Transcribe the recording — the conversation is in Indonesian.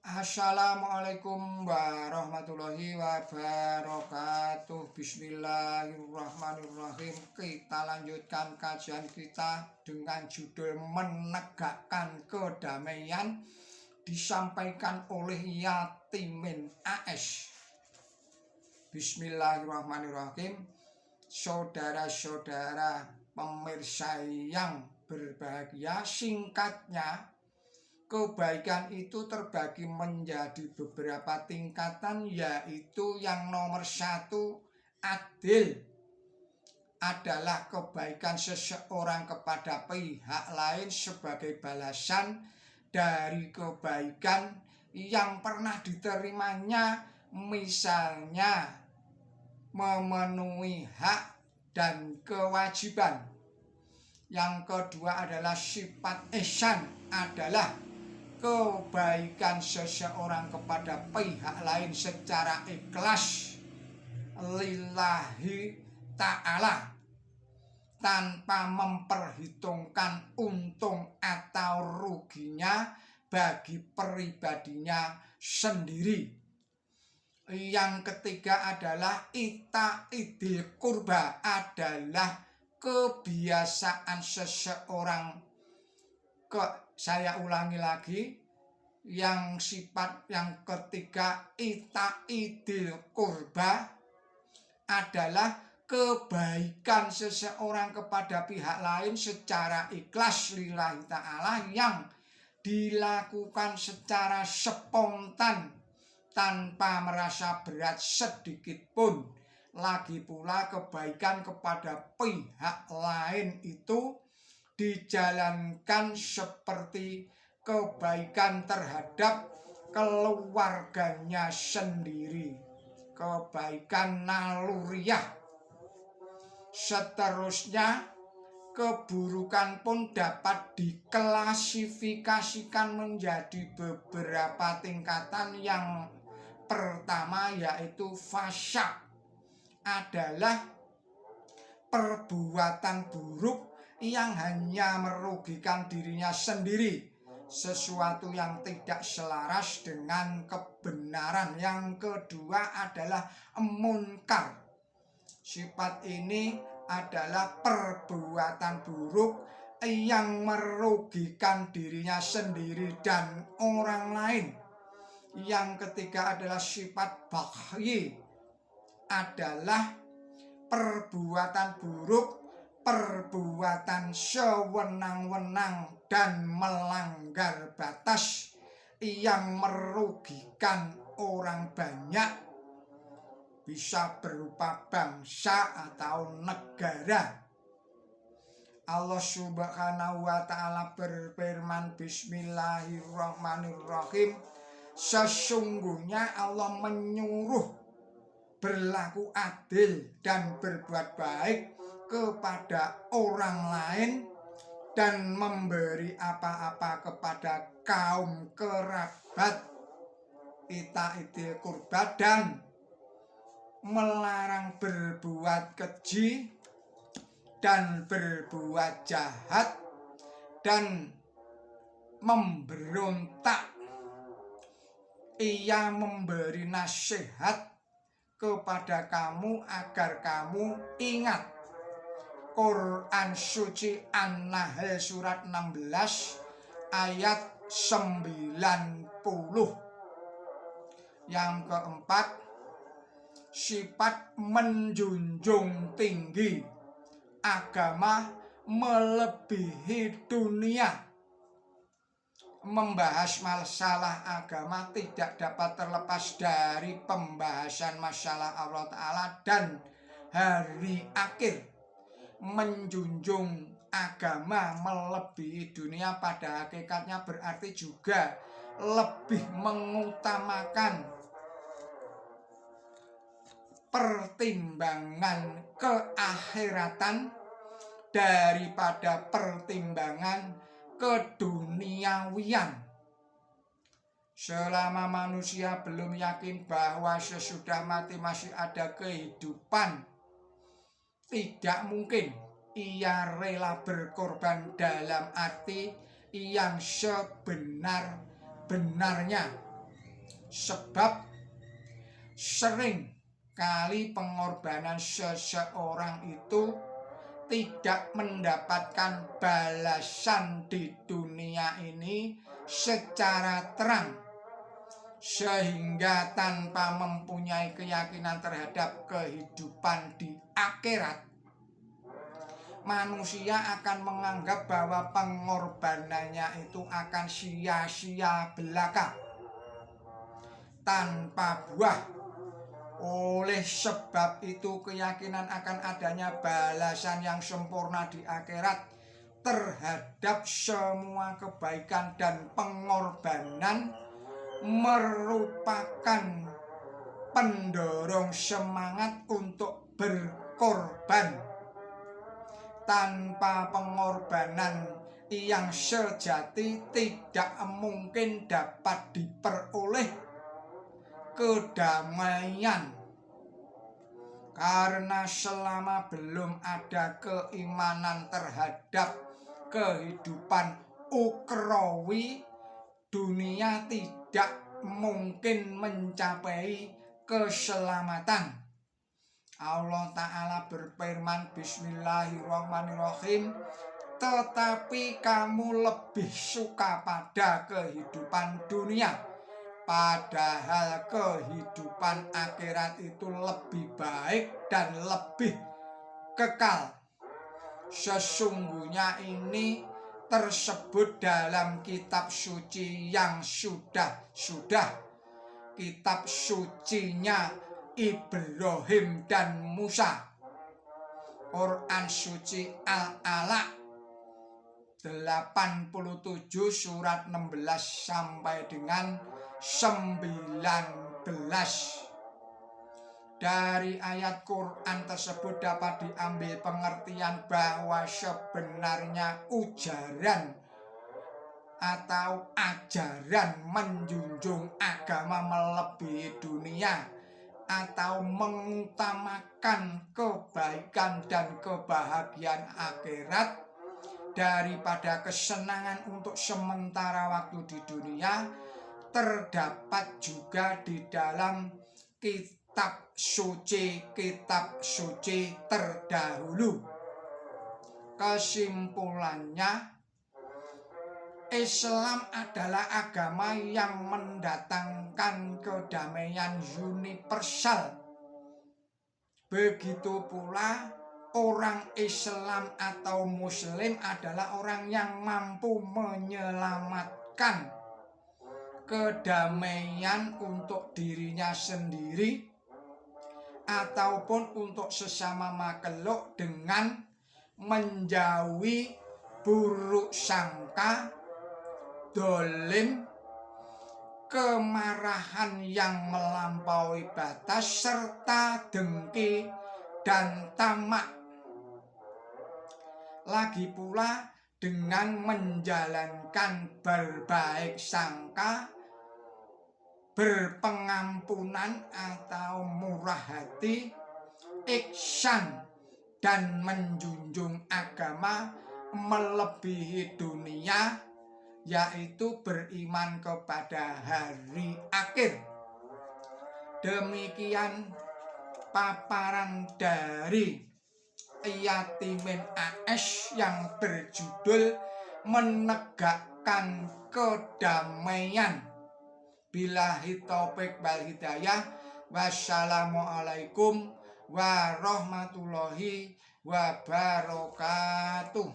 Assalamualaikum warahmatullahi wabarakatuh. Bismillahirrahmanirrahim. Kita lanjutkan kajian kita dengan judul Menegakkan Kedamaian, disampaikan oleh Yatimin AS. Bismillahirrahmanirrahim. Saudara-saudara pemirsa yang berbahagia, singkatnya kebaikan itu terbagi menjadi beberapa tingkatan, yaitu yang nomor 1, adil, adalah kebaikan seseorang kepada pihak lain sebagai balasan dari kebaikan yang pernah diterimanya, misalnya memenuhi hak dan kewajiban. Yang kedua adalah sifat ihsan, adalah kebaikan seseorang kepada pihak lain secara ikhlas lillahi ta'ala, tanpa memperhitungkan untung atau ruginya bagi pribadinya sendiri. Yang ketiga adalah ita'idil kurba, adalah kebiasaan seseorang saya ulangi lagi, yang sifat yang ketiga ita'idil kurba adalah kebaikan seseorang kepada pihak lain secara ikhlas lillahi ta'ala, yang dilakukan secara spontan tanpa merasa berat sedikit pun. Lagi pula kebaikan kepada pihak lain itu dijalankan seperti kebaikan terhadap keluarganya sendiri, kebaikan naluriah. Seterusnya, keburukan pun dapat diklasifikasikan menjadi beberapa tingkatan. Yang pertama yaitu fasya, adalah perbuatan buruk yang hanya merugikan dirinya sendiri, sesuatu yang tidak selaras dengan kebenaran. Yang kedua adalah munkar. Sifat ini adalah perbuatan buruk yang merugikan dirinya sendiri dan orang lain. Yang ketiga adalah sifat baghi, adalah perbuatan buruk, perbuatan sewenang-wenang dan melanggar batas yang merugikan orang banyak, bisa berupa bangsa atau negara. Allah Subhanahu wa ta'ala berfirman, Bismillahirrahmanirrahim, sesungguhnya Allah menyuruh berlaku adil dan berbuat baik kepada orang lain, dan memberi apa-apa kepada kaum kerabat, ita'idil kurba, dan melarang berbuat keji dan berbuat jahat dan memberontak. Ia memberi nasihat kepada kamu agar kamu ingat. Quran Suci An-Nahl surat 16 ayat 90. Yang keempat, sifat menjunjung tinggi agama melebihi dunia. Membahas masalah agama tidak dapat terlepas dari pembahasan masalah Allah Ta'ala dan hari akhir. Menjunjung agama melebihi dunia pada hakikatnya berarti juga lebih mengutamakan pertimbangan keakhiratan daripada pertimbangan keduniawian. Selama manusia belum yakin bahwa sesudah mati masih ada kehidupan, tidak mungkin ia rela berkorban dalam arti yang sebenar-benarnya. Sebab sering kali pengorbanan seseorang itu tidak mendapatkan balasan di dunia ini secara terang, sehingga tanpa mempunyai keyakinan terhadap kehidupan di akhirat, manusia akan menganggap bahwa pengorbanannya itu akan sia-sia belaka, tanpa buah. Oleh sebab itu, keyakinan akan adanya balasan yang sempurna di akhirat terhadap semua kebaikan dan pengorbanan merupakan pendorong semangat untuk berkorban. Tanpa pengorbanan yang sejati tidak mungkin dapat diperoleh kedamaian, karena selama belum ada keimanan terhadap kehidupan ukhrawi, dunia tidak mungkin mencapai keselamatan. Allah Ta'ala berfirman, Bismillahirrahmanirrahim, tetapi kamu lebih suka pada kehidupan dunia, padahal kehidupan akhirat itu lebih baik dan lebih kekal. Sesungguhnya ini tersebut dalam kitab suci yang sudah, kitab sucinya Ibrahim dan Musa, Quran suci Al-Alaq 87 surat 16 sampai dengan 19. Dari ayat Quran tersebut dapat diambil pengertian bahwa sebenarnya ujaran atau ajaran menjunjung agama melebihi dunia atau mengutamakan kebaikan dan kebahagiaan akhirat daripada kesenangan untuk sementara waktu di dunia terdapat juga di dalam kitab suci terdahulu. Kesimpulannya, Islam adalah agama yang mendatangkan kedamaian universal. Begitu pula orang Islam atau Muslim adalah orang yang mampu menyelamatkan kedamaian untuk dirinya sendiri ataupun untuk sesama makhluk dengan menjauhi buruk sangka, dolim, kemarahan yang melampaui batas, serta dengki dan tamak. Lagi pula dengan menjalankan berbaik sangka, berpengampunan atau murah hati, ihsan, dan menjunjung agama melebihi dunia, yaitu beriman kepada hari akhir. Demikian paparan dari Yatimin AS yang berjudul Menegakkan Kedamaian. Billahi taufik wal hidayah. Wassalamualaikum warahmatullahi wabarakatuh.